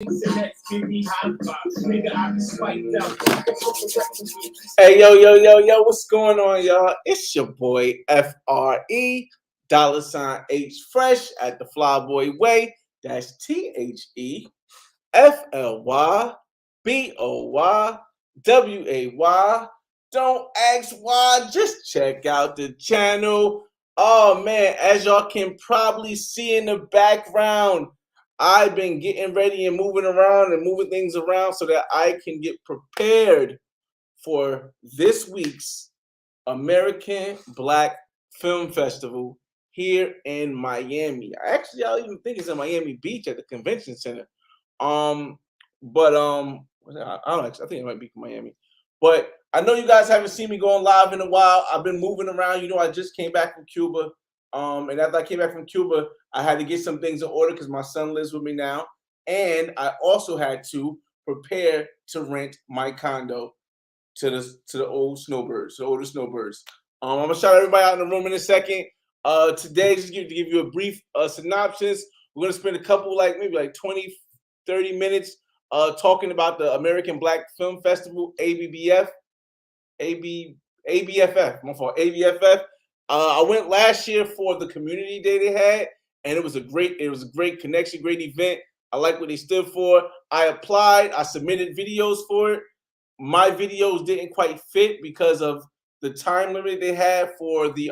Hey, yo, what's going on, y'all? It's your boy FRE, $H Fresh at the Flyboy Way. That's THEFLYBOYWAY. Don't ask why, just check out the channel. Oh man, as y'all can probably see in the background, I've been getting ready and moving around and moving things around so that I can get prepared for this week's American Black Film Festival here in Miami. Actually, I don't even think it's in Miami Beach at the convention center. Um, but I don't actually, I think it might be Miami. But I know you guys haven't seen me going live in a while. I've been moving around. You know, I just came back from Cuba. And after I came back from Cuba, I had to get some things in order because my son lives with me now. And I also had to prepare to rent my condo to the old snowbirds, the older snowbirds. I'm gonna shout everybody out in the room in a second. Today, just to give you a brief synopsis, we're gonna spend a couple, maybe 20, 30 minutes talking about the American Black Film Festival, ABBF, ABFF. My fault, ABFF. I went last year for the community day they had, and it was a great connection, great event. I like what they stood for. I applied. I submitted videos for it. My videos didn't quite fit because of the time limit they had for the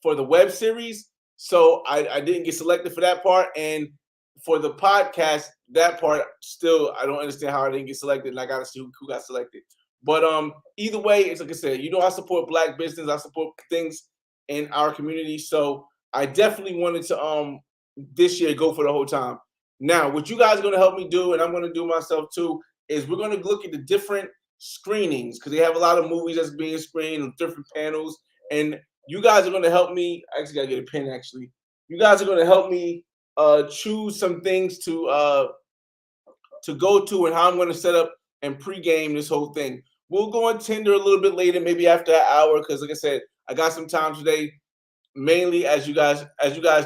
web series. So I didn't get selected for that part. And for the podcast, that part still I don't understand how I didn't get selected, and I gotta see who got selected. But either way, it's like I said, I support Black business, I support things in our community. So I definitely wanted to this year go for the whole time. Now, what you guys are gonna help me do, and I'm gonna do myself too, is we're going to look at the different screenings because they have a lot of movies that's being screened on different panels. And you guys are going to help me. I actually got to get a pen, actually. You guys are going to help me choose some things to go to and how I'm going to set up and pregame this whole thing. We'll go on Tinder a little bit later, maybe after an hour, because like I said, I got some time today. Mainly, as you guys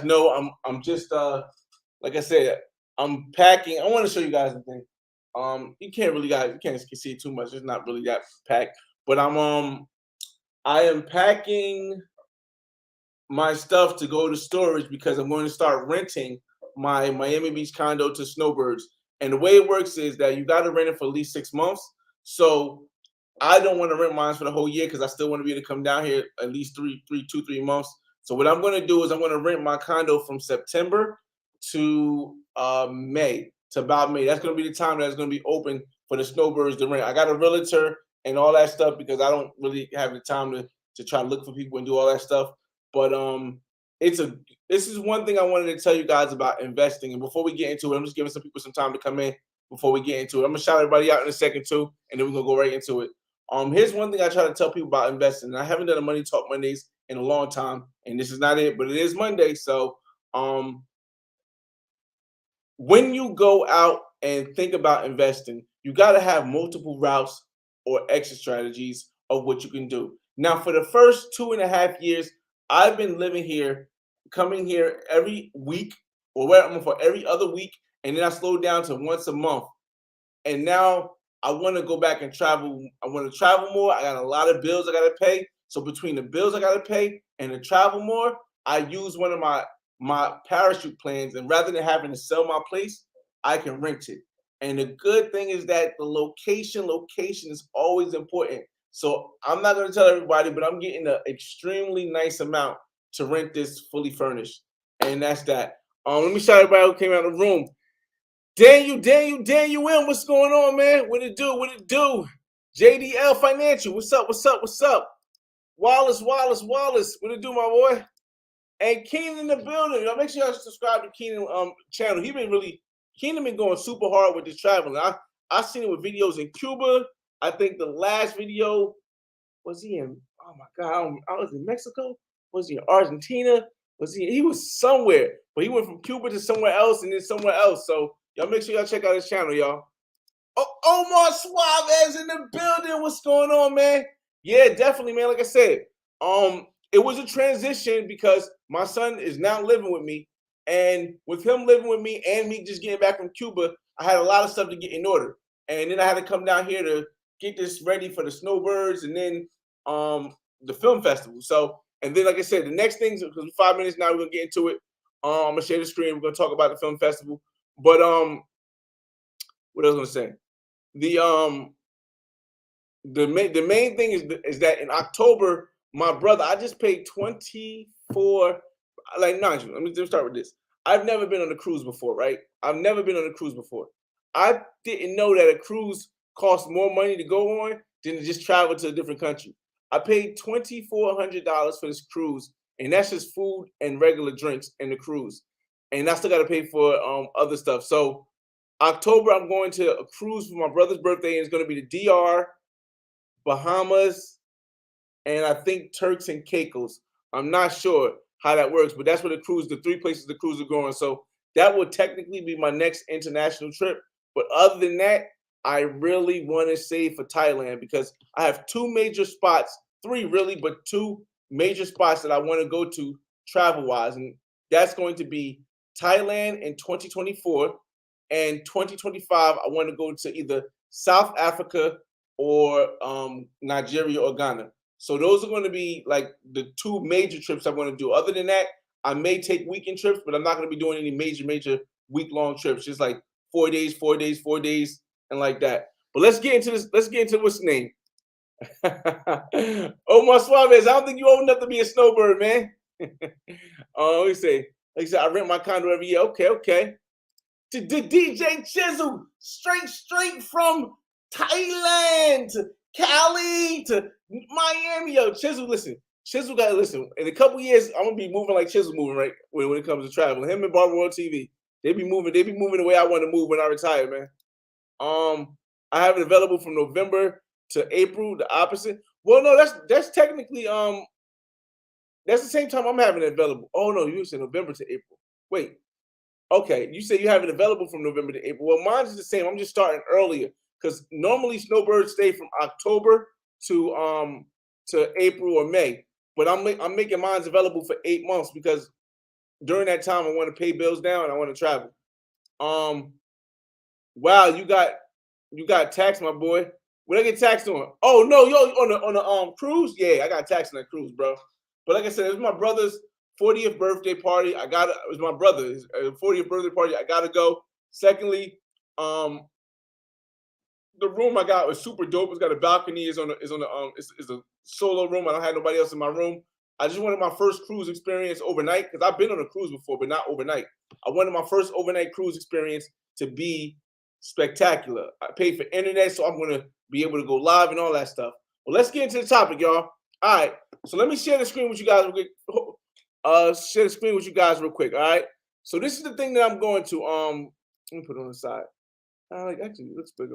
know, I'm just like I said, I'm packing. I want to show you guys the thing. You can't see it too much. It's not really that packed, but I am packing my stuff to go to storage because I'm going to start renting my Miami Beach condo to snowbirds. And the way it works is that you got to rent it for at least 6 months. So I don't want to rent mine for the whole year because I still want to be able to come down here at least 3 months. So what I'm going to do is I'm going to rent my condo from September to May. To about May. That's going to be the time that's going to be open for the snowbirds to rent. I got a realtor and all that stuff because I don't really have the time to try to look for people and do all that stuff. But this is one thing I wanted to tell you guys about investing. And before we get into it, I'm just giving some people some time to come in before we get into it. I'm gonna shout everybody out in a second too, and then we're gonna go right into it. Here's one thing I try to tell people about investing. And I haven't done a Money Talk Mondays in a long time, and this is not it, but it is Monday. So when you go out and think about investing, you got to have multiple routes or exit strategies of what you can do. Now, for the first 2.5 years, I've been living here, coming here every week, or where I'm for every other week, and then I slowed down to once a month. And now I want to go back and travel. I want to travel more. I got a lot of bills I got to pay. So between the bills I got to pay and the travel more, I use one of my parachute plans, and rather than having to sell my place, I can rent it. And the good thing is that the location is always important. So I'm not going to tell everybody, but I'm getting an extremely nice amount to rent this fully furnished, and that's that. Let me shout everybody who came out of the room. Daniel M, what's going on, man? What it do? JDL Financial, what's up? Wallace, what it do, my boy? And Keenan in the building. Y'all make sure y'all subscribe to Keenan channel. Keenan been going super hard with this traveling. I seen it with videos in Cuba. I think the last video was he in, oh my God, I was in Mexico? Was he in Argentina? He was somewhere, but he went from Cuba to somewhere else and then somewhere else. So y'all make sure y'all check out his channel, y'all. Oh, Omar Suarez in the building. What's going on, man? Yeah, definitely, man. Like I said, it was a transition because my son is now living with me, and with him living with me and me just getting back from Cuba, I had a lot of stuff to get in order, and then I had to come down here to get this ready for the Snowbirds, and then the film festival. So, and then like I said, the next things, because 5 minutes now, we're gonna get into it. I'm gonna share the screen. We're gonna talk about the film festival. But what I was gonna say, the the main thing is that in October, my brother, I just paid 24. Like, mind you, let me just start with this. I've never been on a cruise before, right? I've never been on a cruise before. I didn't know that a cruise costs more money to go on than to just travel to a different country. I paid $2,400 for this cruise, and that's just food and regular drinks in the cruise, and I still got to pay for other stuff. So October, I'm going to a cruise for my brother's birthday, and it's going to be the DR, Bahamas, and I think Turks and Caicos. I'm not sure how that works, but that's where the 3 places the cruise are going. So that would technically be my next international trip. But other than that, I really want to save for Thailand because I have 2 major spots, 3 really, but 2 major spots that I want to go to travel wise. And that's going to be Thailand in 2024. And 2025, I want to go to either South Africa or Nigeria or Ghana. So those are going to be like the 2 major trips I want to do. Other than that, I may take weekend trips, but I'm not going to be doing any major week-long trips. Just like 4 days, 4 days, 4 days, and like that. But let's get into this. Let's get into what's the name. Omar Suarez, I don't think you old enough to be a snowbird, man. Let me say, like I said, I rent my condo every year. Okay. To DJ Chisel, straight from Thailand to Cali to Miami. Yo, Chisel, listen. Chisel got to listen. In a couple years, I'm gonna be moving like Chisel moving, right? When it comes to traveling. Him and Barbara World TV, they be moving the way I want to move when I retire, man. I have it available from November to April, the opposite. Well, no, that's technically that's the same time I'm having it available. Oh no, you said November to April. Wait. Okay, you say you have it available from November to April. Well, mine's the same. I'm just starting earlier because normally snowbirds stay from October to April or May, but I'm making mine available for 8 months because during that time I want to pay bills down and I want to travel. Wow, you got taxed, my boy. What I get taxed on? Oh no, yo, on the cruise? Yeah, I got taxed on that cruise, bro. But like I said, it was my brother's 40th birthday party. It was my brother's 40th birthday party. I gotta go. Secondly, the room I got was super dope. It's got a balcony. It's a solo room. I don't have nobody else in my room. I just wanted my first cruise experience overnight because I've been on a cruise before, but not overnight. I wanted my first overnight cruise experience to be spectacular. I paid for internet, so I'm gonna be able to go live and all that stuff. Well, let's get into the topic, y'all. All right. So let me share the screen with you guys. Share the screen with you guys real quick. All right. So this is the thing that I'm going to let me put it on the side. Actually, let's put it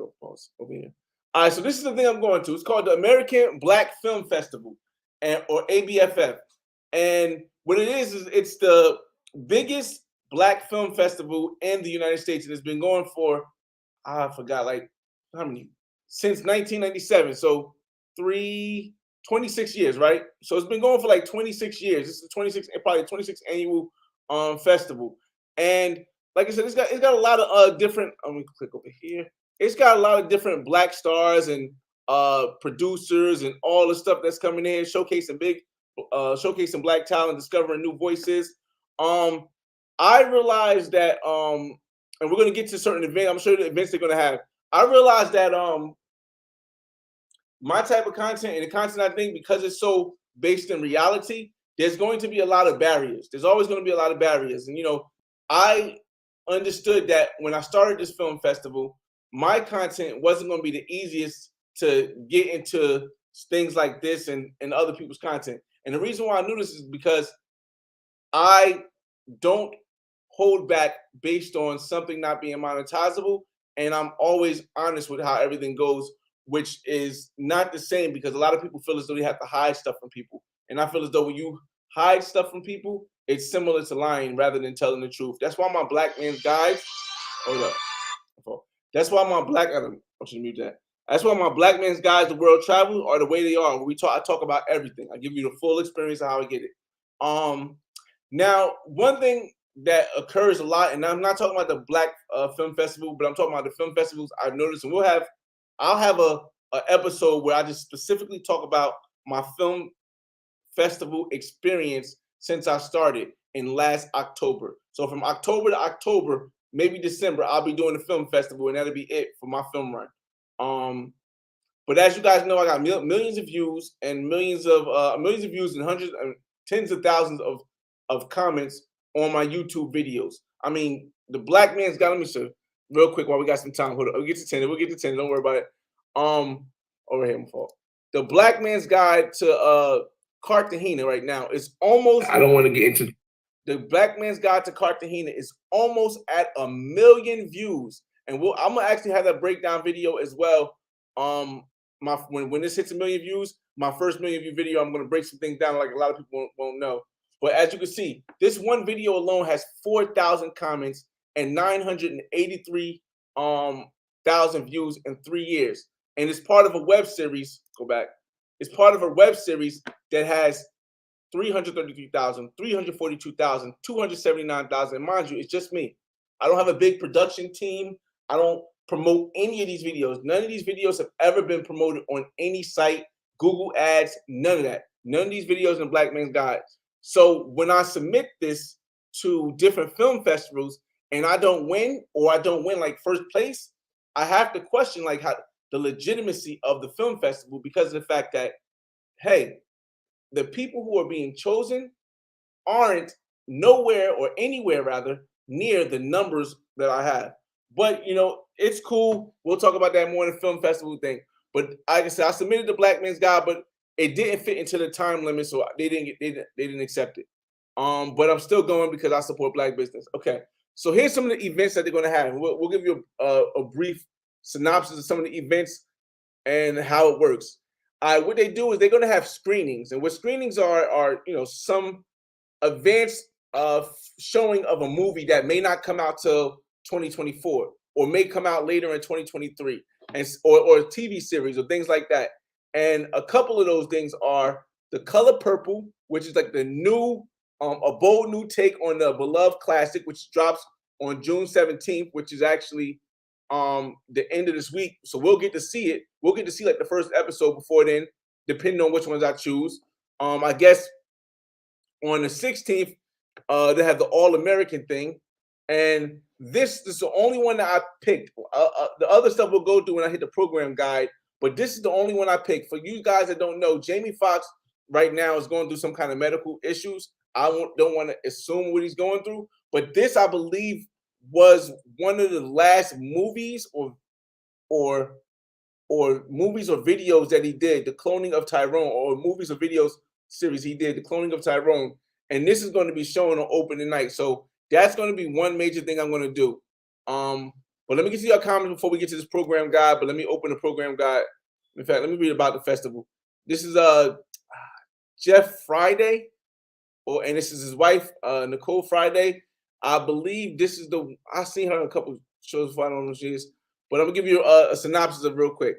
over here. All right. So this is the thing I'm going to. It's called the American Black Film Festival, or ABFF. And what it is it's the biggest Black film festival in the United States, and it's been going for I forgot like how many since 1997. So 26 years, right? So it's been going for like 26 years. This is probably 26th annual festival. And like I said, it's got a lot of different. Let me click over here. It's got a lot of different Black stars and producers and all the stuff that's coming in, showcasing Black talent, discovering new voices. I realized that and we're gonna get to certain events. I'm sure the events they're gonna have. I realized that my type of content and the content I think, because it's so based in reality, there's going to be a lot of barriers. There's always going to be a lot of barriers. And, I understood that when I started this film festival, my content wasn't going to be the easiest to get into things like this and other people's content. And the reason why I knew this is because I don't hold back based on something not being monetizable. And I'm always honest with how everything goes, which is not the same because a lot of people feel as though they have to hide stuff from people. And I feel as though when you hide stuff from people, it's similar to lying rather than telling the truth. That's why my Black Man's Guides, hold up. That's why my Black, I want you to mute that. That's why my Black Man's Guides to World Travel are the way they are. I talk about everything. I give you the full experience of how I get it. Now, one thing that occurs a lot, and I'm not talking about the Black Film Festival, but I'm talking about the film festivals I've noticed, and I'll have a episode where I just specifically talk about my film festival experience since I started in last October. So from October to October, maybe December, I'll be doing the film festival, and that'll be it for my film run. But as you guys know, I got millions of views and millions of views and hundreds and tens of thousands of comments on my YouTube videos. I mean, the Black Man's Guide. Let me show real quick while we got some time. Hold on, we'll get to 10. We'll get to 10. Don't worry about it. Over here, my fault. The Black Man's Guide to Cartagena right now is almost. I don't want to get into. The Black Man's Guide to Cartagena is almost at 1 million views, and I'm gonna actually have that breakdown video as well. When this hits 1 million views, my first 1 million view video, I'm gonna break some things down like a lot of people won't know. But as you can see, this one video alone has 4,000 comments and 983,000 views in 3 years, and it's part of a web series. Go back. It's part of a web series that has 333,000, 342,000, 279,000. And mind you, it's just me. I don't have a big production team. I don't promote any of these videos. None of these videos have ever been promoted on any site, Google Ads, none of that. None of these videos in Black Man's Guide. So when I submit this to different film festivals and I don't win, or I don't win like first place, I have to question like how the legitimacy of the film festival, because of the fact that, hey, the people who are being chosen aren't nowhere or anywhere rather near the numbers that I have. But you know, it's cool. We'll talk about that more in the film festival thing. But like I said, I submitted the Black Man's Guide, but it didn't fit into the time limit, so they didn't accept it. But I'm still going because I support Black business. Okay, so here's some of the events that they're going to have. We'll give you a brief synopsis of some of the events and how it works. What they do is they're going to have screenings, and what screenings are some advanced showing of a movie that may not come out till 2024 or may come out later in 2023, and or a TV series or things like that. And a couple of those things are The Color Purple, which is like the new a bold new take on the beloved classic, which drops on June 17th, which is actually the end of this week. So we'll get to see it. We'll get to see like the first episode before then, depending on which ones I choose. I guess on the 16th, they have the All American thing, and this is the only one that I picked. The other stuff we'll go through when I hit the program guide, but this is the only one I picked. For you guys that don't know, Jamie Foxx right now is going through some kind of medical issues. I don't want to assume what he's going through, but this, I believe, was one of the last movies or movies or videos that he did, The Cloning of Tyrone, or movies or videos series he did, The Cloning of Tyrone. And this is going to be shown on opening night. So that's going to be one major thing I'm going to do. But let me get to your comments before we get to this program guide. But let me open the program guide. In fact, let me read about the festival. This is Jeff Friday, and this is his wife, Nicole Friday. I believe this is I've seen her in a couple of shows before. I don't know who she is, but I'm gonna give you a synopsis of real quick.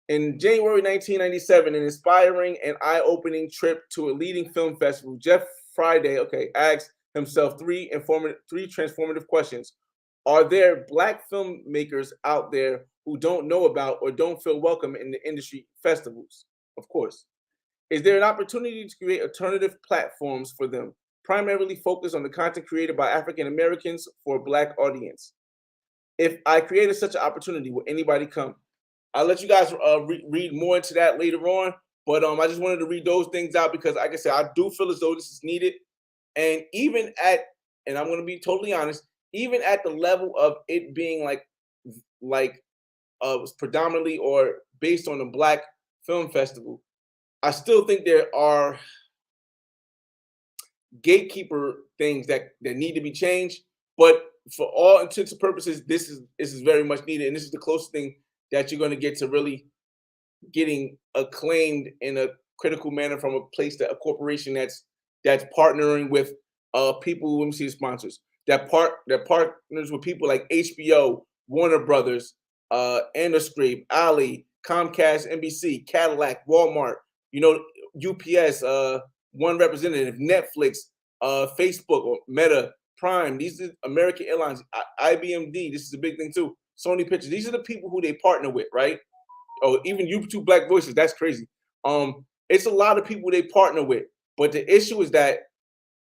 In January 1997, an inspiring and eye-opening trip to a leading film festival, Jeff Friday, asked himself three transformative questions. Are there Black filmmakers out there who don't know about or don't feel welcome in the industry festivals? Of course. Is there an opportunity to create alternative platforms for them, primarily focused on the content created by African Americans for a Black audience? If I created such an opportunity, will anybody come? I'll let you guys read more into that later on, but I just wanted to read those things out because, like I said, I do feel as though this is needed. And and I'm going to be totally honest, even at the level of it being like predominantly or based on a Black film festival, I still think there are gatekeeper things that need to be changed. But for all intents and purposes, this is very much needed, and this is the closest thing that you're going to get to really getting acclaimed in a critical manner from a corporation that's partnering with people. Let me see the sponsors that partners with people like HBO, Warner Brothers, Interscope, Ali, Comcast, NBC, Cadillac, Walmart, UPS, One Representative, Netflix, Facebook or Meta, Prime. These are American Airlines, IBMD. This is a big thing too. Sony Pictures. These are the people who they partner with, right? Oh, even YouTube Black Voices. That's crazy. It's a lot of people they partner with. But the issue is that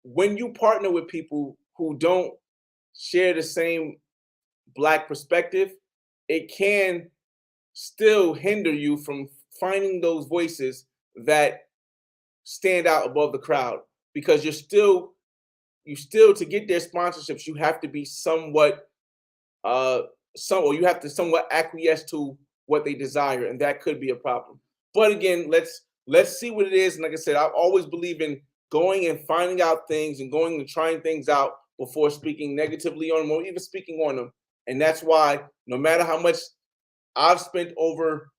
when you partner with people who don't share the same Black perspective, it can still hinder you from finding those voices that stand out above the crowd, because you still to get their sponsorships, you have to be somewhat or you have to somewhat acquiesce to what they desire, and that could be a problem. But again, let's see what it is. And like I said, I always believe in going and finding out things and going and trying things out before speaking negatively on them or even speaking on them. And that's why no matter how much I've spent over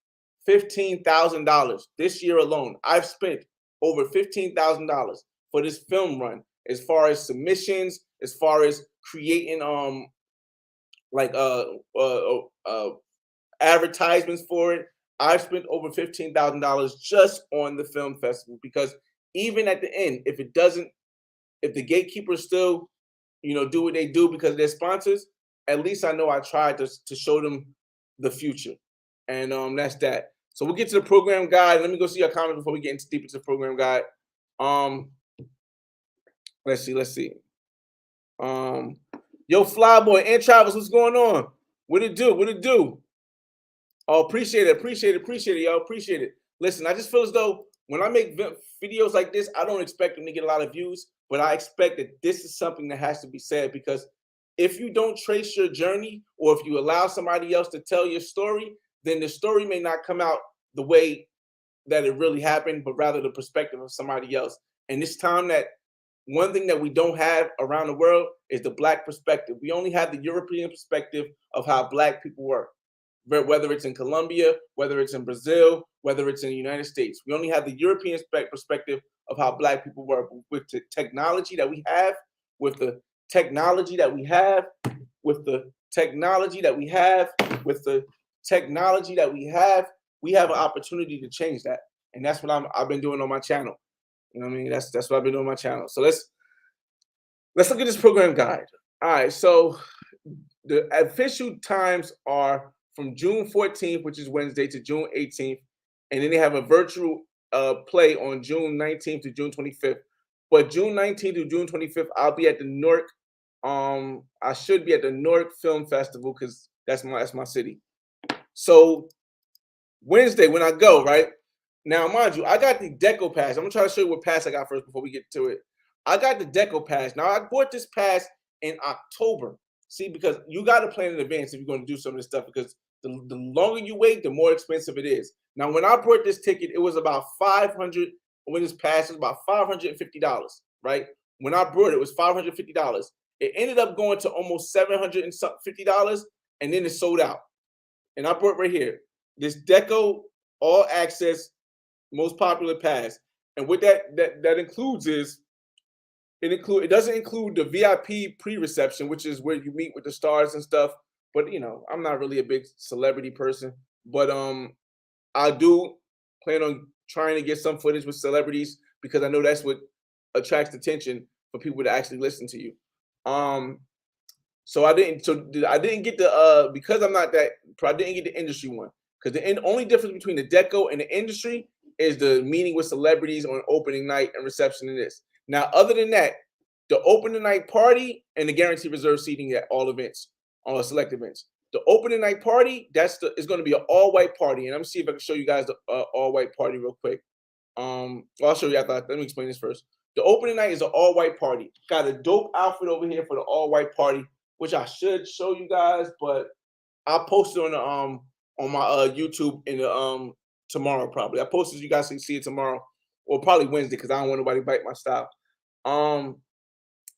$15,000 this year alone, I've spent over $15,000 for this film run, as far as submissions, as far as creating advertisements for it. I've spent over $15,000 just on the film festival, because even at the end, if the gatekeepers still, do what they do because of their sponsors, at least I know I tried to show them the future. And that's that. So we'll get to the program guide. Let me go see your comments before we get deep into the program guide. Let's see. Yo, Flyboy and Travis, what's going on? What it do? Oh, appreciate it, y'all. Appreciate it. Listen, I just feel as though when I make videos like this, I don't expect them to get a lot of views, but I expect that this is something that has to be said, because if you don't trace your journey, or if you allow somebody else to tell your story, then the story may not come out the way that it really happened, but rather the perspective of somebody else. And this time, that one thing that we don't have around the world is the Black perspective. We only have the European perspective of how Black people were, whether it's in Colombia, whether it's in Brazil, whether it's in the United States. We only have the European perspective of how Black people were. With the technology that we have, with the technology that we have, with the technology that we have, with the technology that we have an opportunity to change that. And that's what I've been doing on my channel. You know what I mean? That's what I've been doing on my channel. So let's look at this program guide. All right, so the official times are from June 14th, which is Wednesday, to June 18th. And then they have a virtual play on June 19th to June 25th. But June 19th to June 25th, I'll be at the Newark. I should be at the Newark Film Festival, because that's my city. So Wednesday when I go, right? Now, mind you, I got the Deco Pass. I'm gonna try to show you what pass I got first before we get to it. I got the Deco Pass. Now, I bought this pass in October. See, because you got to plan in advance if you're going to do some of this stuff, because the longer you wait, the more expensive it is. Now, when I bought this ticket, it was about $500. When this pass was about $550, right? When I bought it, it was $550. It ended up going to almost $750, and then it sold out. And I bought right here this Deco All Access Most Popular Pass. And what that includes is it doesn't include the VIP pre-reception, which is where you meet with the stars and stuff. But I'm not really a big celebrity person. But I do plan on trying to get some footage with celebrities, because I know that's what attracts attention for people to actually listen to you. So I didn't get the because I'm not that, I didn't get the industry one, because the only difference between the Deco and the industry is the meeting with celebrities on opening night and reception in this. Now, other than that, the opening night party and the guaranteed reserve seating at all events, all select events. The opening night party, is going to be an all-white party, and I'm gonna see if I can show you guys the all-white party real quick. I'll show you after. Let me explain this first. The opening night is an all-white party. Got a dope outfit over here for the all-white party, which I should show you guys, but I'll post it on my YouTube in the tomorrow probably. I posted so you guys can see it tomorrow, or probably Wednesday, because I don't want nobody to bite my style. And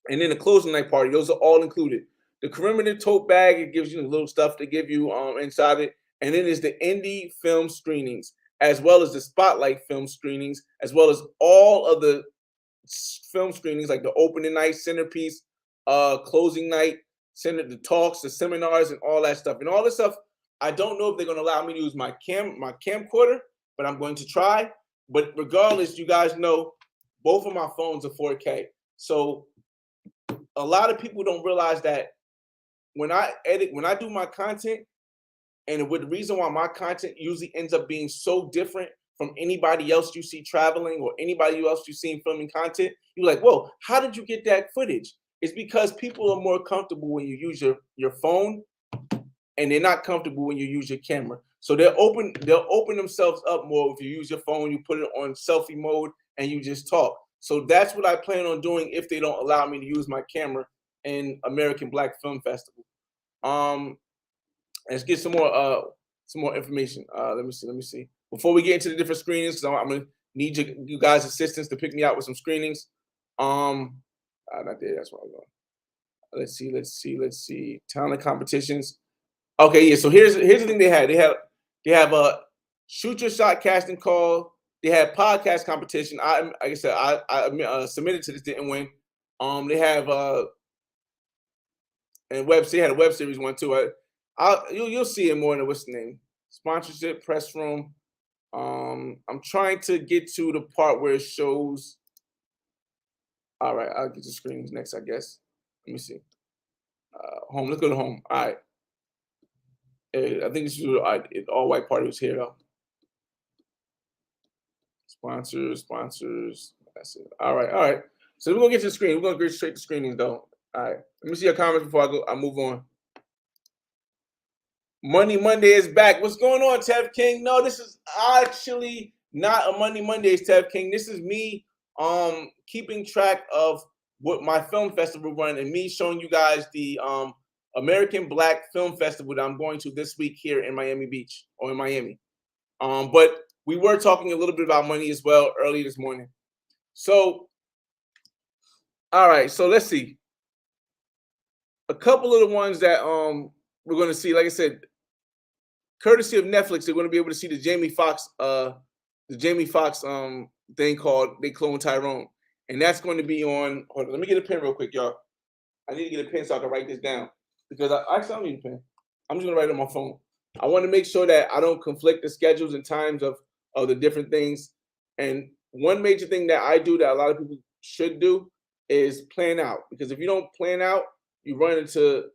then the closing night party, those are all included. The commemorative tote bag, it gives you the little stuff they give you inside it. And then there's the indie film screenings, as well as the spotlight film screenings, as well as all of the film screenings, like the opening night, centerpiece, closing night, the talks, the seminars, and all that stuff. And all this stuff, I don't know if they're going to allow me to use my camcorder, but I'm going to try. But regardless, you guys know both of my phones are 4K. So a lot of people don't realize that when I edit, when I do my content, and with the reason why my content usually ends up being so different from anybody else you see traveling or anybody else you see filming content, you're like, whoa, how did you get that footage? It's because people are more comfortable when you use your phone, and they're not comfortable when you use your camera. So they'll open themselves up more if you use your phone, you put it on selfie mode, and you just talk. So that's what I plan on doing if they don't allow me to use my camera in American Black Film Festival. Um, let's get some more information. Let me see. Before we get into the different screenings, because I'm gonna need you guys' assistance to pick me out with some screenings. Not there. That's where I'm going. Let's see. Talent competitions. Okay, yeah. So here's the thing they had. They have a shoot your shot casting call. They had podcast competition. Like I said, I submitted to this, didn't win. They have and they had a web series one too. You'll see it more in the what's the name sponsorship press room. I'm trying to get to the part where it shows. All right, I'll get the screens next, I guess. Let me see. Home. Let's go to home. All right. I think this is all white party was here though. Sponsors. That's it. All right. So we're gonna get to the screen. We're gonna go straight to screenings though. All right. Let me see your comments before I move on. Money Monday is back. What's going on, Tev King? No, this is actually not a Money Mondays, Tev King. This is me keeping track of what my film festival run and me showing you guys the American Black Film Festival that I'm going to this week here in Miami Beach or in Miami. But we were talking a little bit about money as well early this morning. So, all right. So let's see. A couple of the ones that we're going to see, like I said, courtesy of Netflix, they're going to be able to see the Jamie Foxx thing called They Clone Tyrone, and that's going to be on. Hold on, let me get a pen real quick, y'all. I need to get a pen so I can write this down because I don't need a pen. I'm just going to write it on my phone. I want to make sure that I don't conflict the schedules and times of the different things. And one major thing that I do that a lot of people should do is plan out, because if you don't plan out, you run into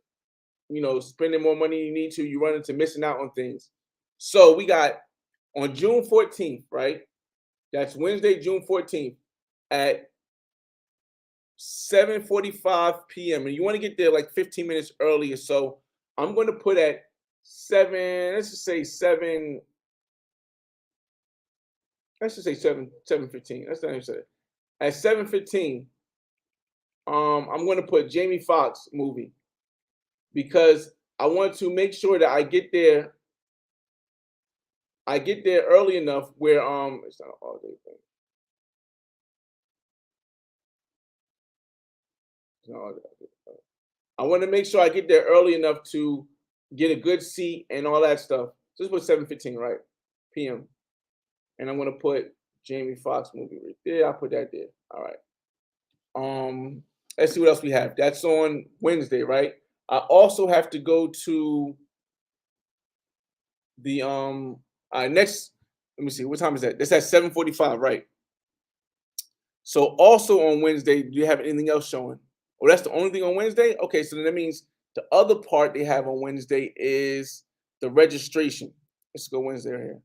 spending more money than you need to. You run into missing out on things. So we got on June 14th, right? That's Wednesday, June 14th at 7:45 p.m. And you want to get there like 15 minutes earlier. So I'm going to put at 7. Let's just say 7. Let's just say 7:15. That's not even say it. At 7:15. I'm going to put Jamie Foxx movie, because I want to make sure that I get there early enough where it's not an all day thing. It's not all day. I want to make sure I get there early enough to get a good seat and all that stuff. Just put 7:15 right p.m. And I'm gonna put Jamie Foxx movie right there. I'll put that there. All right. Let's see what else we have. That's on Wednesday, right? I also have to go to the next. Let me see. What time is that? That's at 7:45, right? So also on Wednesday, do you have anything else showing? Oh, that's the only thing on Wednesday? Okay, so then that means the other part they have on Wednesday is the registration. Let's go Wednesday right here.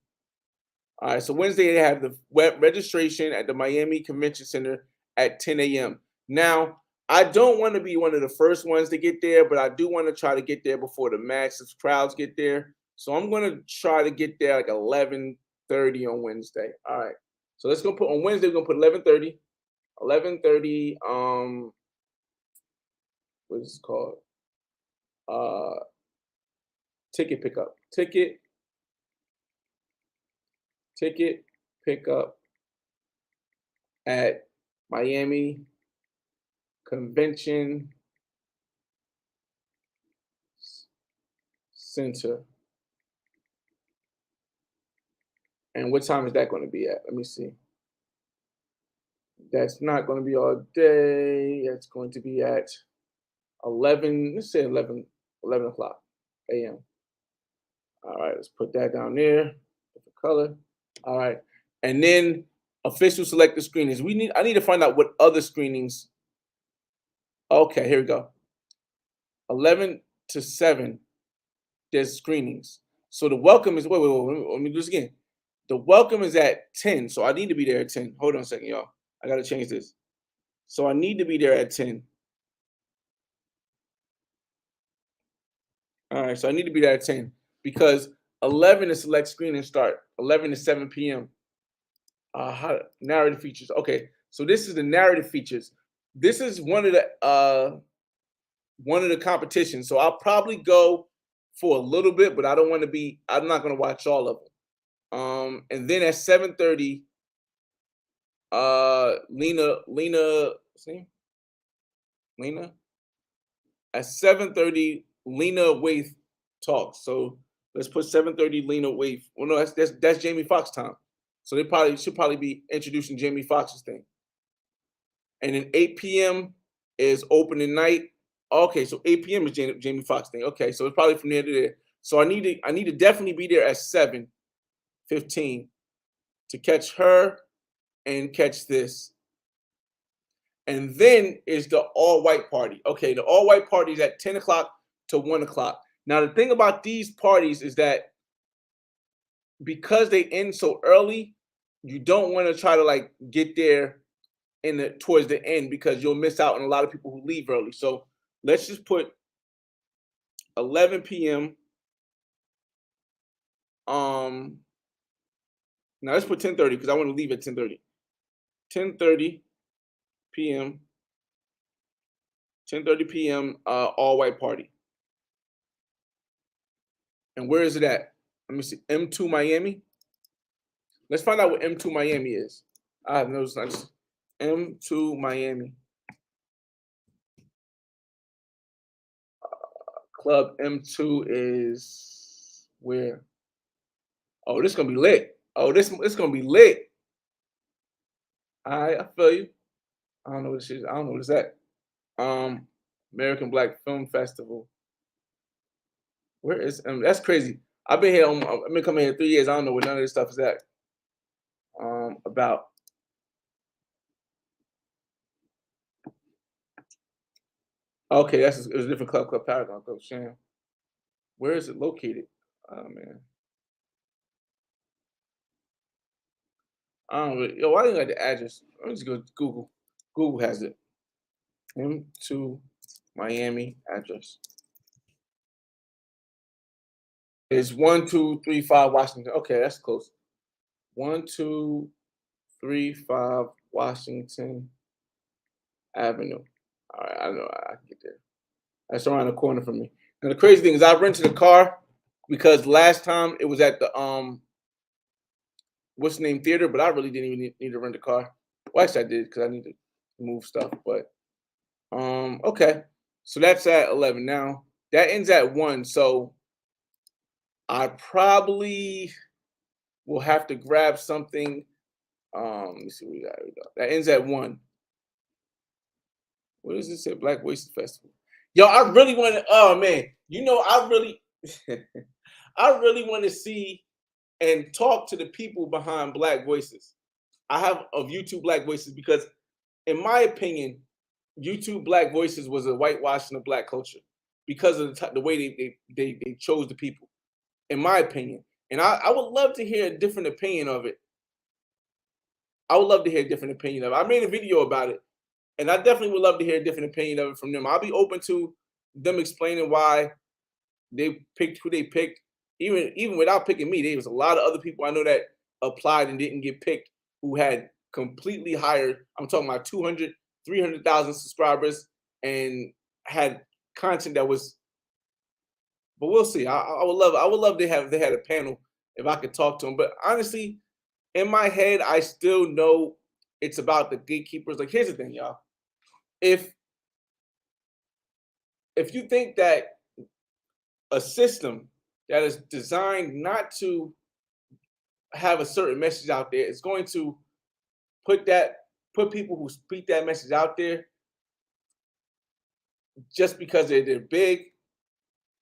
All right, so Wednesday they have the web registration at the Miami Convention Center at 10 a.m. Now, I don't want to be one of the first ones to get there, but I do want to try to get there before the massive crowds get there. So I'm going to try to get there like 11:30 on Wednesday. All right. So let's go put on Wednesday, we're going to put 11:30. 11:30, what is it called? Ticket pickup. Ticket pickup at Miami Convention Center. And what time is that going to be at? Let me see. That's not going to be all day. It's going to be at 11, let's say 11 o'clock a.m. All right, let's put that down there. Different color. All right. And then official selected screenings. I need to find out what other screenings Okay, here we go. 11 to 7, there's screenings. So the welcome is, wait, let me do this again. The welcome is at 10, so I need to be there at 10. Hold on a second, y'all. I gotta change this. So I need to be there at 10. All right, so I need to be there at 10 because 11 is select screening start. 11 to 7 p.m. Narrative features. Okay, so this is the narrative features. This is one of the competitions. So I'll probably go for a little bit, but I don't want to be. I'm not going to watch all of them. And then at 7:30, Lena at 7:30, Lena Waithe talks. So let's put 7:30 Lena Waithe. Well, no, that's Jamie Foxx time. So they probably should be introducing Jamie Foxx's thing. And then 8 p.m. is opening night. Okay, so 8 p.m. is Jamie Foxx thing. Okay, so it's probably from there to there. So I need to definitely be there at 7:15 to catch her and catch this. And then is the all-white party. Okay, the all-white party is at 10 o'clock to 1 o'clock. Now, the thing about these parties is that because they end so early, you don't want to try to like get there towards the end because you'll miss out on a lot of people who leave early. So let's just put 11 p.m. Now let's put 10:30 because I want to leave at 10:30. 10:30 p.m. 10:30 p.m. All white party. And where is it at? Let me see. M2 Miami. Let's find out what M2 Miami is. I have no sense. M2 Miami. Club M2 is where? Oh, this is gonna be lit. Oh, this gonna be lit. All right, I feel you. I don't know what this is. I don't know what it's at. American Black Film Festival. Where is? That's crazy. I've been here. I've been coming here 3 years. I don't know where none of this stuff is at. About. Okay, it was a different club. Club Paragon. Club Sham. Where is it located? Oh man. I don't really. Yo, why didn't you got the address? Let me just go to Google. Google has it. M2 Miami address. It's 1235 Washington. Okay, that's close. 1235 Washington Avenue. All right, I know I can get there. That's around the corner from me. And the crazy thing is, I rented a car because last time it was at the what's the name theater, but I really didn't even need to rent a car. Well, actually, I did because I need to move stuff. But okay, so that's at 11. Now that ends at 1. So I probably will have to grab something. Let me see what we got. That ends at 1. What is this at Black Wasted Festival? Yo, I really want to. Oh man, I really, I really want to see and talk to the people behind Black Voices. I have of YouTube Black Voices because, in my opinion, YouTube Black Voices was a whitewashing of Black culture because of the way they chose the people. In my opinion, and I would love to hear a different opinion of it. I would love to hear a different opinion of it. I made a video about it. And I definitely would love to hear a different opinion of it from them. I'll be open to them explaining why they picked who they picked. Even without picking me, there was a lot of other people I know that applied and didn't get picked who had completely hired. I'm talking about 200, 300,000 subscribers and had content that was. But we'll see. I would love to have they had a panel if I could talk to them. But honestly, in my head, I still know it's about the gatekeepers. Like, here's the thing, y'all. If you think that a system that is designed not to have a certain message out there is going to put people who speak that message out there just because they're big,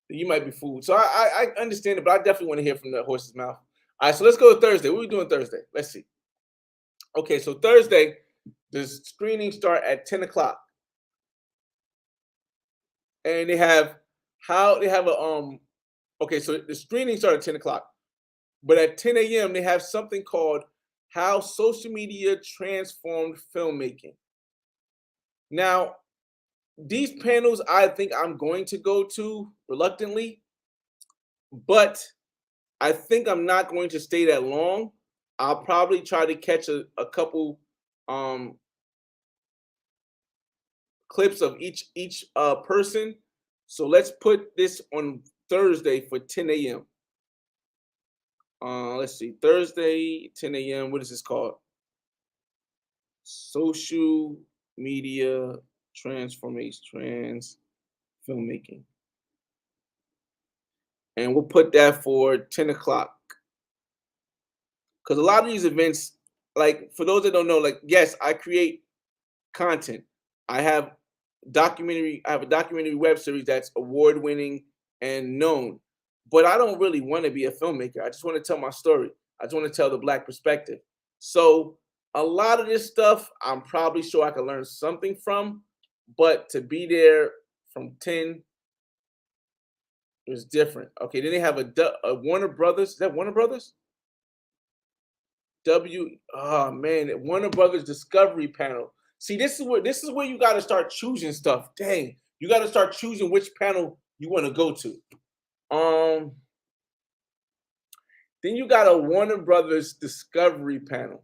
then you might be fooled. So I understand it, but I definitely want to hear from the horse's mouth. All right, so let's go to Thursday. What are we doing Thursday? Let's see. Okay, so Thursday, the screenings start at 10 o'clock. and they have how they have a okay, so the screening started at 10 o'clock, but at 10 a.m. they have something called how social media transformed filmmaking. Now, these panels I think I'm going to go to reluctantly, but I think I'm not going to stay that long. I'll probably try to catch a couple um clips of each person. So let's put this on Thursday for 10 a.m. Let's see, Thursday, 10 a.m. What is this called? Social media transformation, trans filmmaking, and we'll put that for 10 o'clock. Because a lot of these events, like for those that don't know, like yes, I create content. I have I have a documentary web series that's award winning and known. But I don't really want to be a filmmaker. I just want to tell my story. I just want to tell the black perspective. So a lot of this stuff I'm probably sure I could learn something from, but to be there from 10 is different. Okay, then they have a Warner Brothers. Is that Warner Brothers? Oh man, Warner Brothers Discovery Panel. See, this is where you got to start choosing stuff. Dang, you got to start choosing which panel you want to go to. Um, then you got a Warner Brothers Discovery Panel,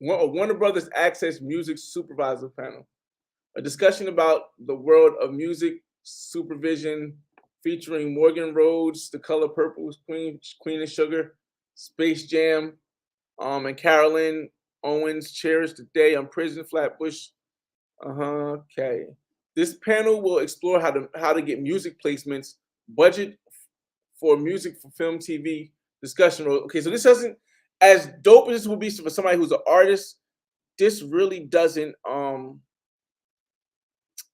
a Warner Brothers Access Music Supervisor Panel, a discussion about the world of music supervision, featuring Morgan Rhodes, The Color Purple, Queen of Sugar, Space Jam, and Carolyn Owens, Cherish the Day, Prison Flatbush. Okay. This panel will explore how to get music placements, budget for music for film, TV, discussion. Okay, so this doesn't, as dope as this will be for somebody who's an artist, this really doesn't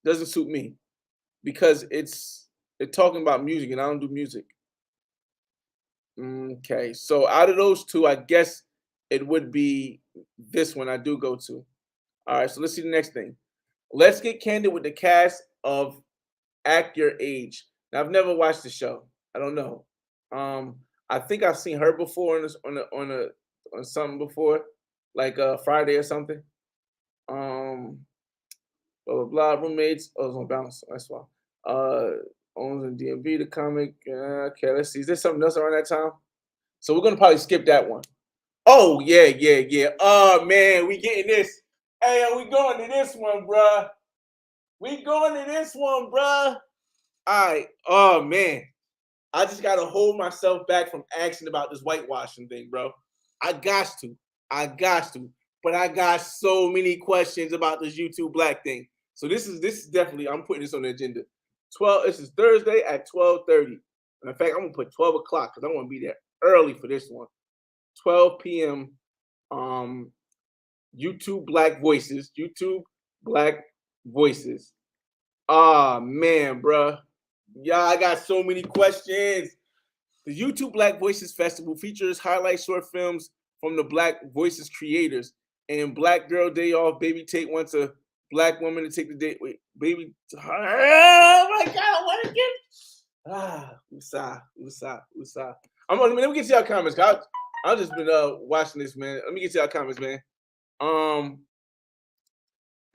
suit me because they're talking about music and I don't do music. Okay, so out of those two, I guess it would be this one I do go to. All right, so let's see the next thing. Let's get candid with the cast of Act Your Age. Now, I've never watched the show. I don't know. Um, I think I've seen her before on something before, like Friday or something. Um, blah blah blah. Roommates. Oh, it's on Bounce. That's why. Uh, owns in DMV the comic. Okay, let's see. Is there something else around that time? So we're gonna probably skip that one. Oh yeah, yeah, yeah. Oh man, we getting this. Hey, we going to this one, bruh. We going to this one, bruh. All right. Oh man, I just gotta hold myself back from asking about this whitewashing thing, bro. I got to. I got to. But I got so many questions about this YouTube Black thing. So this is definitely, I'm putting this on the agenda. 12. This is Thursday at 12:30. In fact, I'm gonna put 12 o'clock because I want to be there early for this one. 12 p.m. Um, YouTube Black Voices. YouTube Black Voices. Ah man, bruh. Yeah, I got so many questions. The YouTube Black Voices Festival features highlight short films from the Black Voices creators. And Black Girl Day Off, Baby Tate wants a black woman to take the date. Wait, baby. Oh my God, I want to get. Usa. Let me get to y'all comments. I've just been watching this, man. Let me get to y'all comments, man.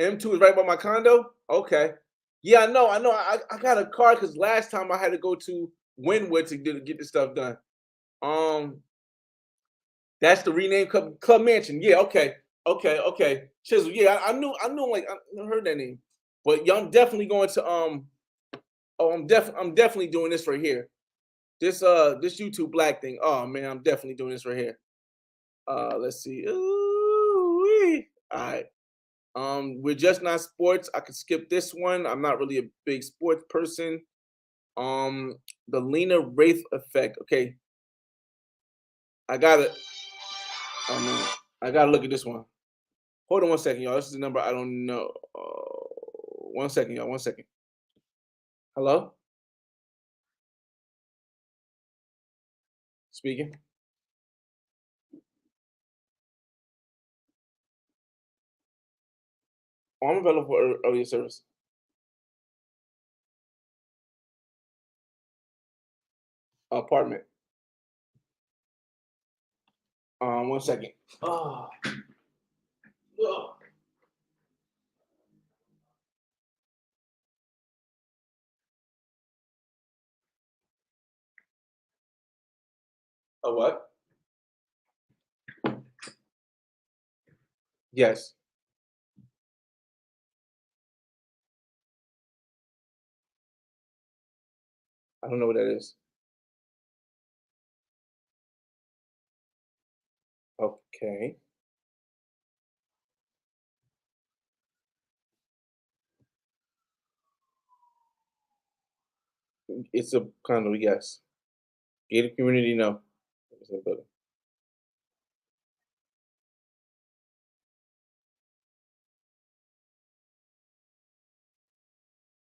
M2 is right by my condo. Okay. Yeah, I know. I got a car because last time I had to go to Wynwood to get this stuff done. Um, that's the renamed Club Mansion. Yeah, okay. Chisel. Yeah, I knew like I never heard that name. But yeah, I'm definitely going to oh, I'm definitely doing this right here. This YouTube Black thing. Oh man, I'm definitely doing this right here. Let's see. Ooh-wee. All right. We're just not sports. I could skip this one. I'm not really a big sports person. The Lena Wraith effect. Okay, I gotta. Oh man, I gotta look at this one. Hold on 1 second, y'all. This is the number I don't know. 1 second, y'all. 1 second. Hello, speaking. Oh, I'm available for earlier service. apartment. 1 second. Oh. Oh. A what? Yes. I don't know what that is. Okay. It's a condo, yes. Gated community, no. It's a building.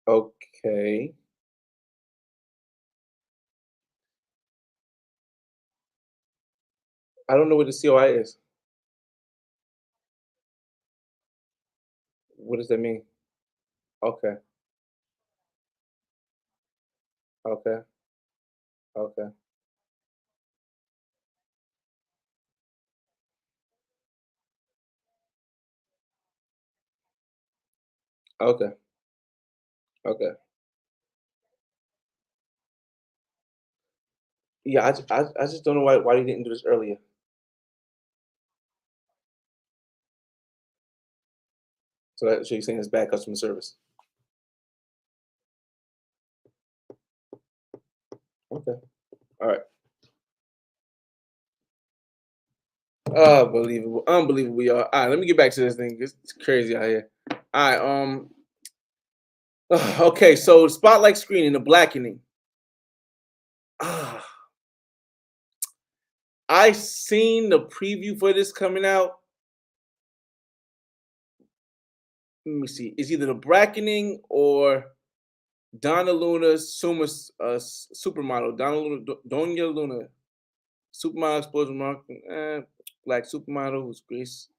Okay. I don't know what the COI is. What does that mean? Okay. Okay. Okay. Okay. Okay. Yeah, I just don't know why you didn't do this earlier. So you're saying it's bad customer service. Okay. All right. Unbelievable. Unbelievable, y'all. All right, let me get back to this thing. It's crazy out here. All right. Okay, so spotlight screening, the blackening. Ah, I seen the preview for this coming out. Let me see. It's either the blackening or Donna Luna, supermodel. Donna Luna, Donya Luna, supermodel, exposure marketing, black supermodel who's Grace.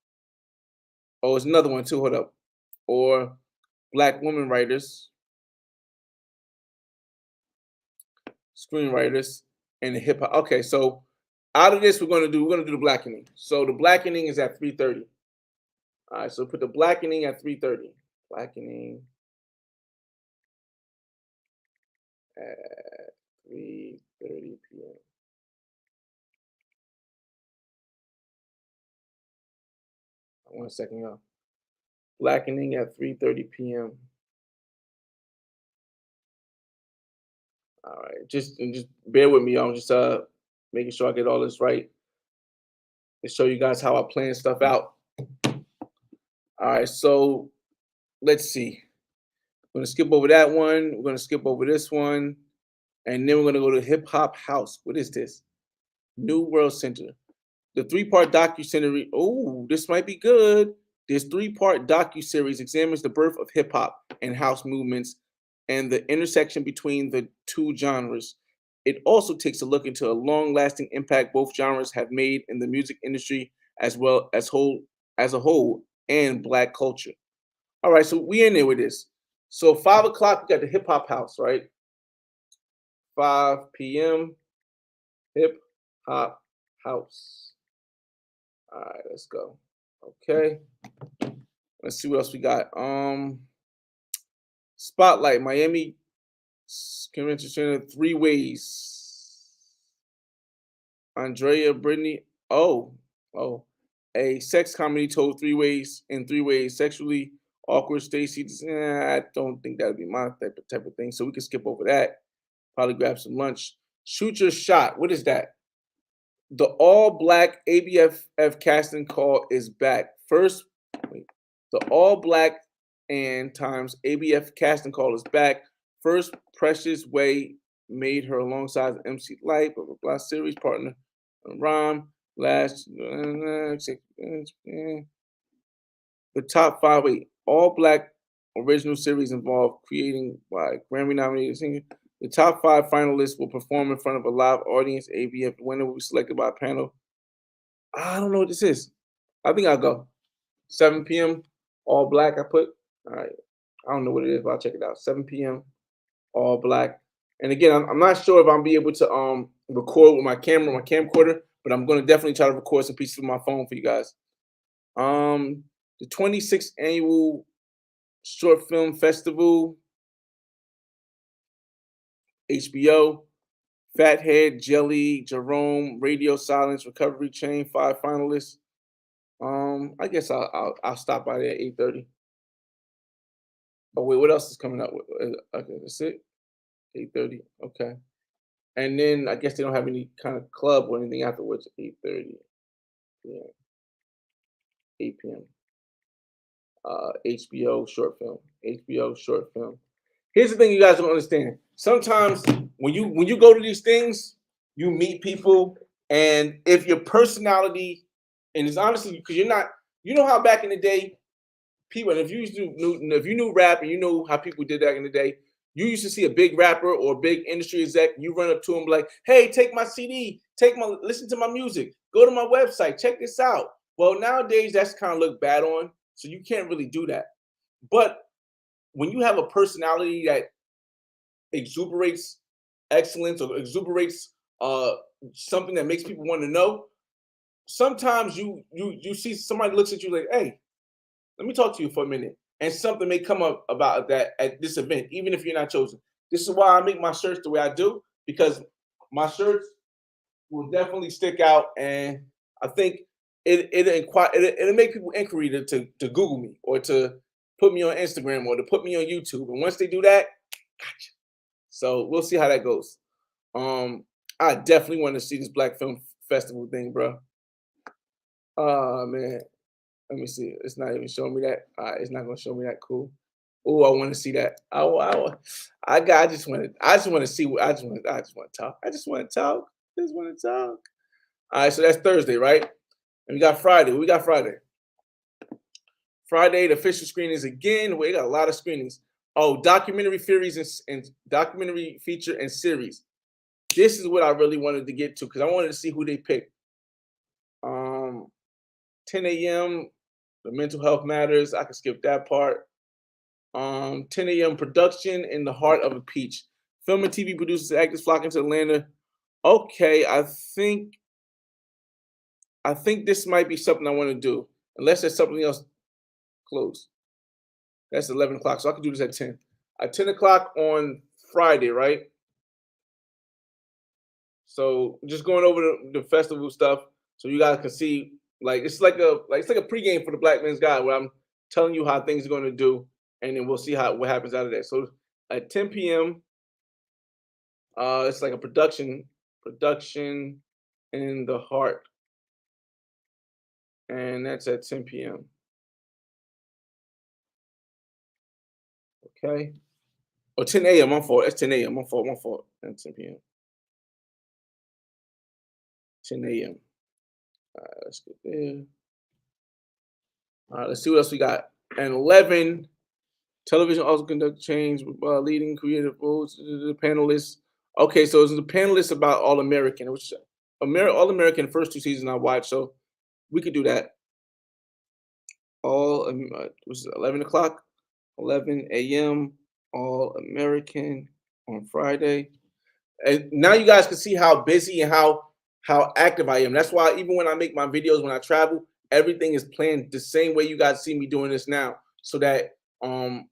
Oh, it's another one too. Hold up. Or black women writers, screenwriters, and the hip hop. Okay, so out of this, we're gonna do the blackening. So the blackening is at 3:30. All right, so put the blackening at 3:30. Blackening at 3:30 p.m. 1 second, y'all. Blackening at 3:30 p.m. All right, just bear with me, y'all. I'm just making sure I get all this right and show you guys how I plan stuff out. All right, so let's see. We're gonna skip over that one. We're gonna skip over this one, and then we're gonna go to Hip Hop House. What is this? New World Center. The three-part docu-series. Oh, this might be good. This three-part docu-series examines the birth of hip hop and house movements and the intersection between the two genres. It also takes a look into a long-lasting impact both genres have made in the music industry as well as a whole and black culture. All right, so we in there with this. So 5 o'clock, we got the hip hop house, right? 5 p.m. hip hop house. All right, let's go. Okay. Let's see what else we got. Spotlight, Miami Convention Center, three ways. Andrea Brittany. Oh, oh. A sex comedy told three ways in 3 ways. Sexually awkward Stacy. I don't think that would be my type of thing. So we can skip over that. Probably grab some lunch. Shoot your shot. What is that? The all black ABFF casting call is back. First, wait, the all black and times ABF casting call is back. First, Precious Way made her alongside MC Light, blah blah blah, series partner Rom. Last, the top five, wait, all black original series involved creating by Grammy nominated singer. The top five finalists will perform in front of a live audience. ABF winner will be selected by a panel. I don't know what this is. I think I'll go. 7 p.m. All black. I put. All right. I don't know what it is, but I'll check it out. 7 p.m. All black. And again, I'm not sure if I'll be able to record with my camera, my camcorder, but I'm going to definitely try to record some pieces with my phone for you guys. The 26th annual short film festival, HBO, Fathead, Jelly, Jerome, Radio Silence, Recovery Chain, 5 finalists. I guess I'll stop by there at 8:30. Oh wait, what else is coming up? Okay, that's it. 8:30. Okay. And then I guess they don't have any kind of club or anything afterwards. 8:30. Yeah, 8 p.m. HBO short film. HBO short film. Here's the thing you guys don't understand. Sometimes when you go to these things, you meet people, and if your personality, and it's honestly because you're not, you know how back in the day, people, and if you knew rap and you know how people did back in the day, you used to see a big rapper or a big industry exec, you run up to him like, hey, take my CD, listen to my music, go to my website, check this out. Well, nowadays that's kind of looked bad on, so you can't really do that. But when you have a personality that exuberates excellence or exuberates uh something that makes people want to know, sometimes you see somebody looks at you like, hey, let me talk to you for a minute. And something may come up about that at this event, even if you're not chosen. This is why I make my shirts the way I do, because my shirts will definitely stick out. And I think it'll make people inquiry to Google me or to put me on Instagram or to put me on YouTube. And once they do that, gotcha. So we'll see how that goes. I definitely want to see this Black Film Festival thing, bro. Oh man. Let me see. It's not even showing me that. It's not gonna show me that. Cool. Oh, I want to see that. I just want to. I just want to see what. I just want to talk. I just want to talk. Just want to talk. All right. So that's Thursday, right? And we got Friday. We got Friday. Friday, the official screenings again. We got a lot of screenings. Oh, documentary series and documentary feature and series. This is what I really wanted to get to because I wanted to see who they picked. 10 a.m. The mental health matters. I can skip that part. 10 a.m. production in the heart of a peach. Film and TV producers and actors flocking to Atlanta. Okay, I think this might be something I want to do, unless there's something else close. That's 11 o'clock, so I can do this at 10. At 10 o'clock on Friday, right? So just going over the festival stuff, so you guys can see, like it's like a pregame for the Black Men's Guide, where I'm telling you how things are going to do, and then we'll see what happens out of that. So at 10 p.m., it's like a production in the heart, and that's at 10 p.m. Okay, or 10 a.m. My fault. That's 10 a.m. My fault. And 10 p.m. 10 a.m. All right, let's get there. All right, let's see what else we got. And 11, television also conduct change with leading creative roles. The panelists. Okay, so it's the panelists about All American, which All American first 2 seasons I watched, so we could do that. All was 11 o'clock, 11 a.m. All American on Friday. And now you guys can see how busy and how active I am. That's why even when I make my videos when I travel, everything is planned the same way you guys see me doing this now, so that I'm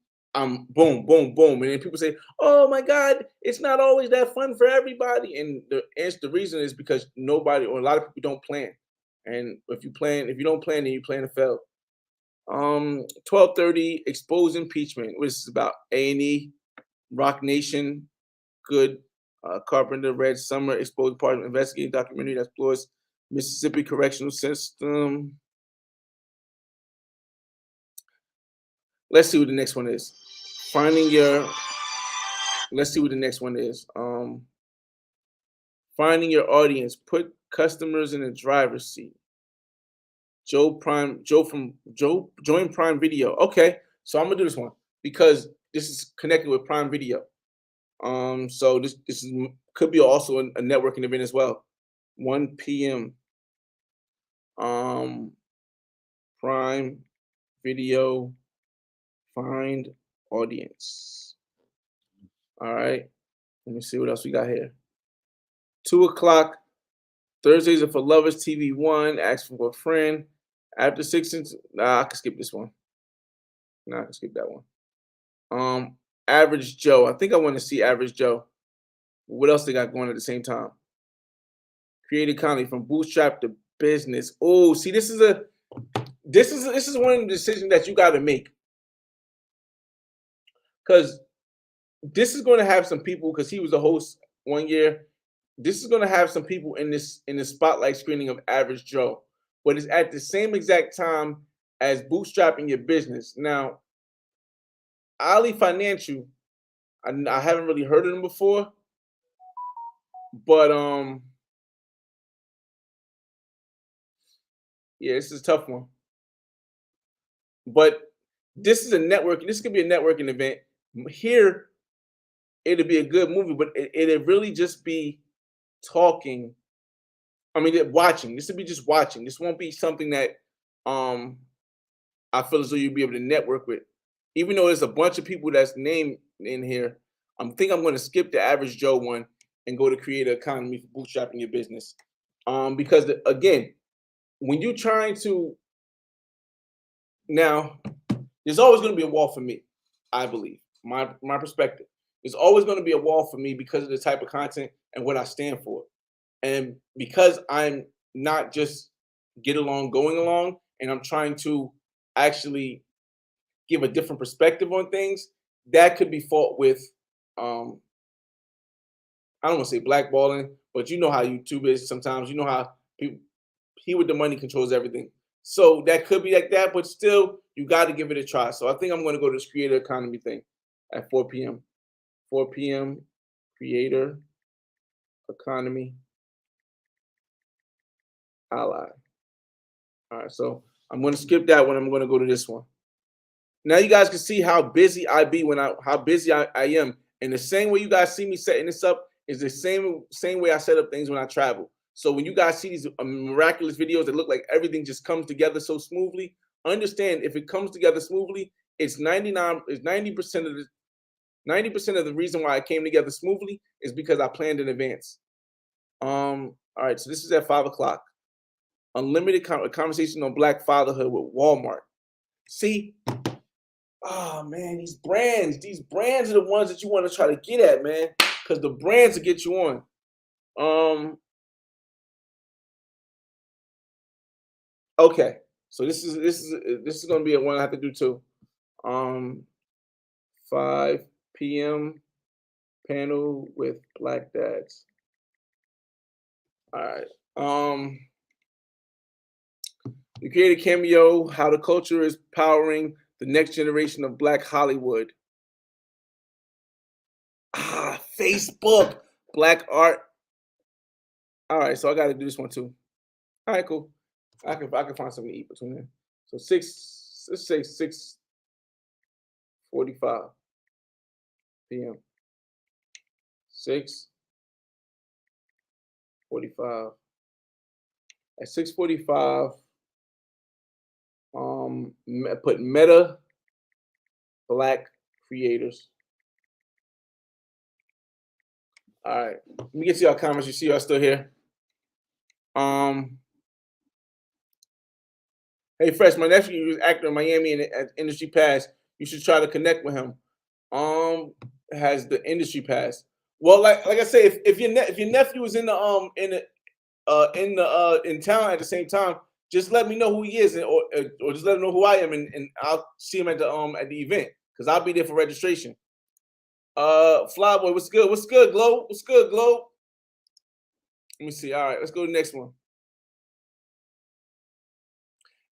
boom, boom, boom, and then people say, "Oh my God, it's not always that fun for everybody." And the reason is because nobody or a lot of people don't plan. And if you don't plan, then you plan to fail. 12:30, expose impeachment, which is about A&E, Rock Nation, Good, Carpenter, Red Summer, exposed part of investigative documentary that explores Mississippi correctional system. Let's see what the next one is. Let's see what the next one is. Finding your audience, put customers in the driver's seat. Join Prime Video. Okay, so I'm gonna do this one because this is connected with Prime Video. So could be also a networking event as well. 1 p.m. Prime Video, find audience. All right, Let me see what else we got here. 2 o'clock. Thursdays are for lovers. TV1. Ask for a friend. After 6 and nah, I can skip this one. Nah, I can skip that one. Average Joe. I think I want to see Average Joe. What else they got going at the same time? Creative economy from bootstrap to business. Oh, see, this is one of the decisions that you got to make, because this is going to have some people. Because he was a host one year. This is going to have some people in this spotlight screening of Average Joe, but it's at the same exact time as bootstrapping your business. Now, Ali Financial, I haven't really heard of them before, but yeah, this is a tough one. But this is a network. This could be a networking event. Here, it'll be a good movie, but it'll really just be talking. I mean, watching. This will be just watching. This won't be something that I feel as though you'll be able to network with. Even though there's a bunch of people that's named in here, I think I'm going to skip the Average Joe one and go to creative economy for bootstrapping your business. Because again, when you're trying to, now, there's always going to be a wall for me, I believe. My perspective. There's always going to be a wall for me because of the type of content and what I stand for. And because I'm not just going along, and I'm trying to actually give a different perspective on things, that could be fought with, I don't want to say blackballing, but you know how YouTube is sometimes. You know how he with the money controls everything. So that could be like that, but still, you got to give it a try. So I think I'm going to go to this creator economy thing at 4 p.m. 4 p.m. Creator economy ally. All right, so I'm going to skip that one. I'm going to go to this one. Now you guys can see how busy I be how busy I am. And the same way you guys see me setting this up is the same way I set up things when I travel. So when you guys see these miraculous videos that look like everything just comes together so smoothly, understand if it comes together smoothly, it's 90% of the reason why it came together smoothly is because I planned in advance. All right, so this is at 5 o'clock. Unlimited conversation on Black fatherhood with Walmart. See, oh man, these brands are the ones that you want to try to get at, man, because the brands will get you on. Okay, so this is going to be a one I have to do too. 5 p.m. panel with Black dads. All right. You create a cameo, how the culture is powering the next generation of Black Hollywood. Facebook, Black art. All right, so I got to do this one too. All right, cool. I can find something to eat between there. So let's say 6:45 p.m. 6:45. At 6:45, put Meta Black creators. All right, let me get to y'all comments. You see y'all still here? Hey, Fresh, my nephew is actor in Miami and at Industry Pass. You should try to connect with him. Has the Industry Pass. Well, like I say, if your nephew is in town at the same time, just let me know who he is, or just let him know who I am, and I'll see him at the event because I'll be there for registration. Flyboy, what's good? What's good, Globe? What's good, Globe? Let me see. All right, let's go to the next one.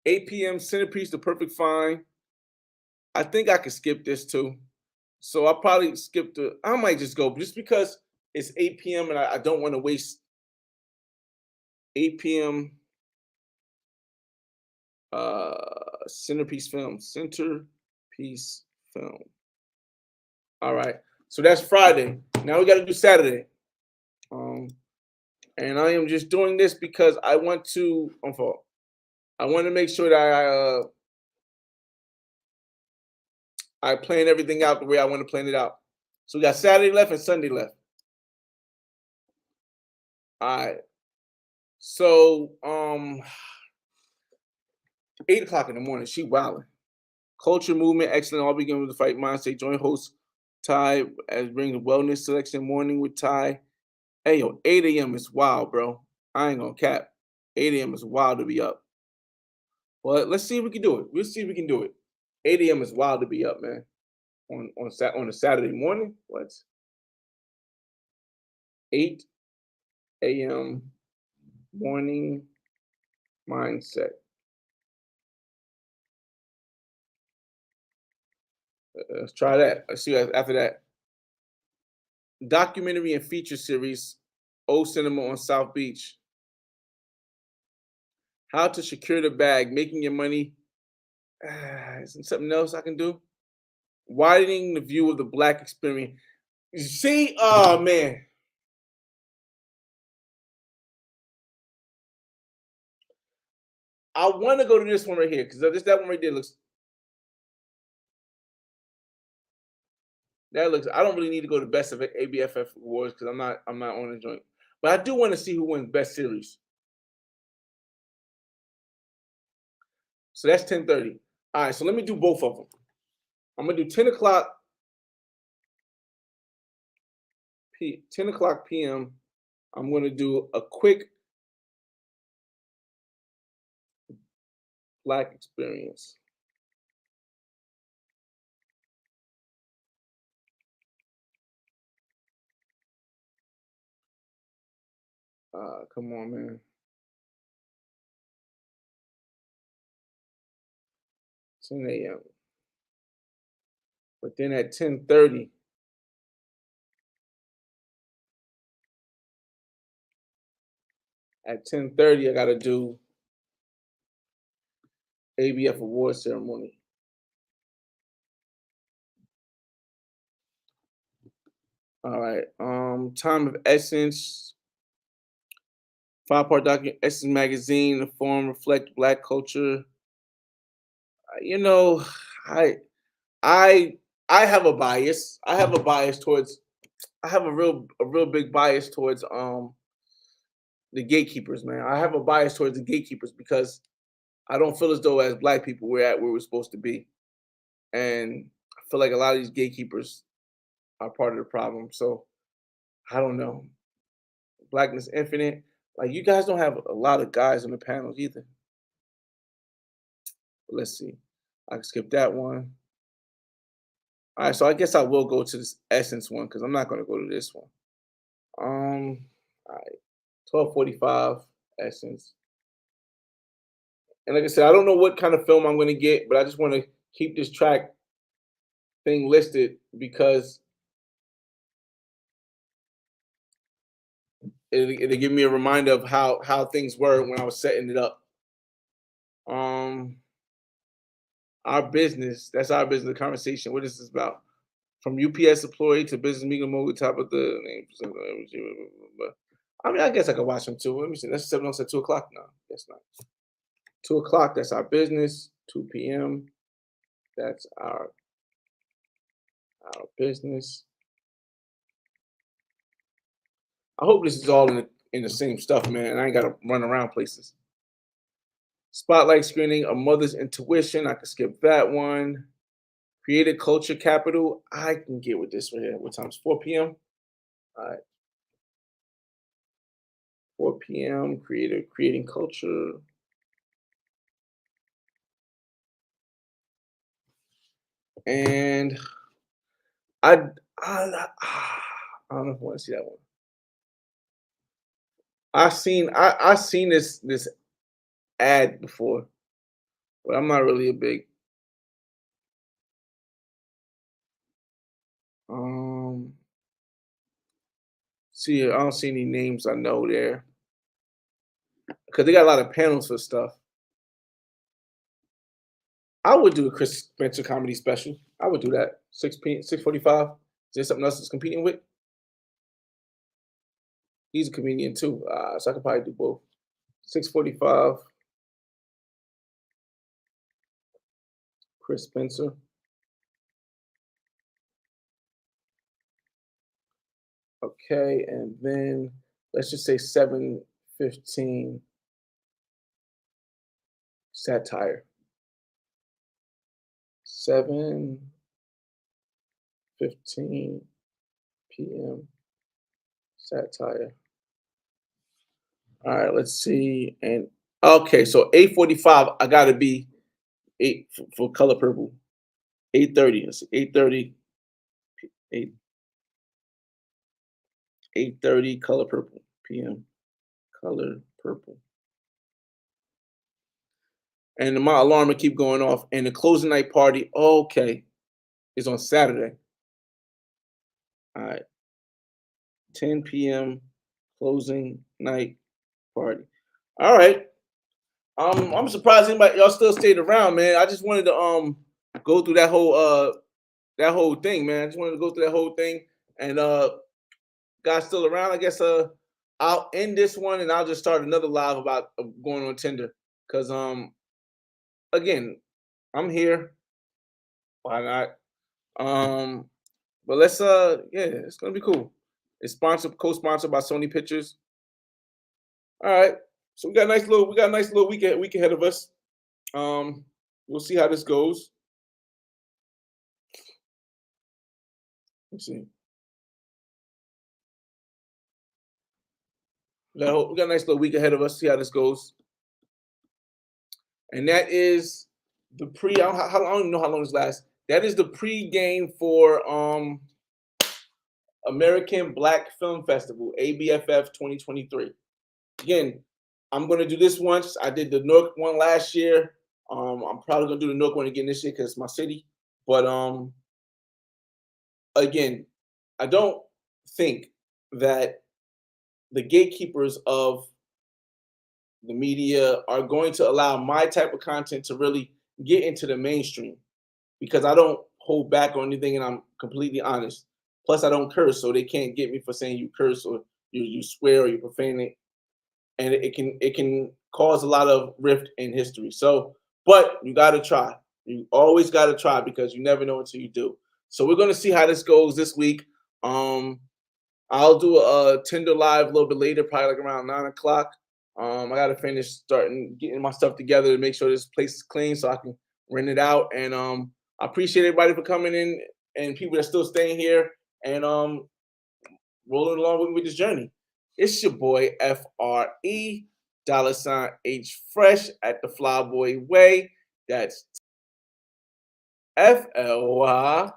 8 p.m. Centerpiece, The Perfect Find. I think I could skip this too. So I'll probably skip I might just go just because it's 8 p.m. and I don't want to waste 8 p.m. Centerpiece Film. All right. So that's Friday. Now we got to do Saturday. And I am just doing this because I want to make sure that I plan everything out the way I want to plan it out. So we got Saturday left and Sunday left. All right. So 8 o'clock in the morning, she wilding. Culture movement, excellent. All begin with the fight mindset. Joint host Ty as bring the wellness selection morning with Ty. Hey yo, 8 a.m. is wild, bro. I ain't gonna cap. 8 a.m. is wild to be up. Well, let's see if we can do it. We'll see if we can do it. 8 a.m. is wild to be up, man. On a Saturday morning. What? 8 a.m. morning mindset. Let's try that. Let's see after that. Documentary and feature series, Old Cinema on South Beach. How to secure the bag, making your money. Isn't something else I can do? Widening the view of the black experience. See, oh man, I want to go to this one right here because that one right there looks. That looks. I don't really need to go to best of ABFF awards because I'm not on the joint, but I do want to see who wins best series. So that's 10:30. All right, so let me do both of them. I'm gonna do 10 o'clock 10 o'clock p.m. I'm gonna do a quick black experience. Come on, man. 10 a.m. But then at 10:30, I gotta do ABF award ceremony. All right. Time of Essence, 5-part document, Essence magazine, the forum reflect black culture. You know, I I I have a bias. I have a bias towards I have a real big bias towards the gatekeepers, man. I have a bias towards the gatekeepers because I don't feel as though as black people we're at where we're supposed to be. And I feel like a lot of these gatekeepers are part of the problem. So I don't know. Blackness Infinite. Like you guys don't have a lot of guys on the panels either. But let's see. I can skip that one. All right, so I guess I will go to this Essence one because I'm not gonna go to this one. All right, 12:45 Essence. And like I said, I don't know what kind of film I'm gonna get, but I just want to keep this track thing listed because it'll give me a reminder of how things were when I was setting it up. Um, our business, that's our business conversation. What is this about? From UPS employee to business media mogul, top of the name. I mean, I guess I could watch them too. Let me see. That's 7 at 2 o'clock now. Guess not. 2 o'clock. That's our business. 2 p.m. That's our business. I hope this is all in the same stuff, man. I ain't gotta run around places. Spotlight screening, A Mother's Intuition. I can skip that one. Creative Culture Capital. I can get with this right here. What time's 4 p.m.? All right. 4 p.m. Creating culture. And I I, I don't know if I want to see that one. I seen this ad before, but I'm not really a big um see I don't see any names I know there because they got a lot of panels for stuff. I would do a Chris Spencer comedy special. I would do that. 6:45. Is there something else that's competing with? He's a comedian too, so I could probably do both. 6:45. Chris Spencer. Okay, and then let's just say 7:15 satire. 7:15 p.m. satire. All right, let's see. And okay, so 8:45, I gotta be eight for Color Purple. 8:30. Let's see, 8:30. 8 8:30 Color Purple p.m. Color Purple. And my alarm will keep going off. And the closing night party, okay, is on Saturday. All right, 10 p.m. closing night party. All right. I'm surprised anybody y'all still stayed around, man. I just wanted to go through that whole thing, man. I just wanted to go through that whole thing. And guys still around. I guess I'll end this one and I'll just start another live about going on Tinder. Cause again, I'm here. Why not? But let's yeah, it's gonna be cool. It's co-sponsored by Sony Pictures. All right. So we got a nice little week ahead of us. We'll see how this goes. Let's see. We got a nice little week ahead of us. See how this goes. And that is the pre. I don't even know how long this lasts. That is the pre-game for American Black Film Festival, ABFF 2023. Again, I'm gonna do this once. I did the Newark one last year. I'm probably gonna do the Newark one again this year because it's my city. But again, I don't think that the gatekeepers of the media are going to allow my type of content to really get into the mainstream because I don't hold back on anything and I'm completely honest. Plus, I don't curse, so they can't get me for saying you curse or you swear or you profane it, and it can cause a lot of rift in history. So, but you got to try. You always got to try because you never know until you do. So we're gonna see how this goes this week. I'll do a Tinder live a little bit later, probably like around 9 o'clock. I gotta finish starting getting my stuff together to make sure this place is clean so I can rent it out. And I appreciate everybody for coming in and people that are still staying here and rolling along with me with this journey. It's your boy FRE $H Fresh at the Flyboy Way. That's FLYBOYWAY.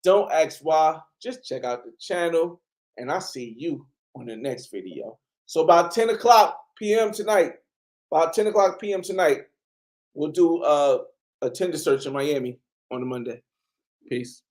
Don't ask why. Just check out the channel, and I'll see you on the next video. So about 10 o'clock p.m. tonight, we'll do a Tinder search in Miami on a Monday. Peace.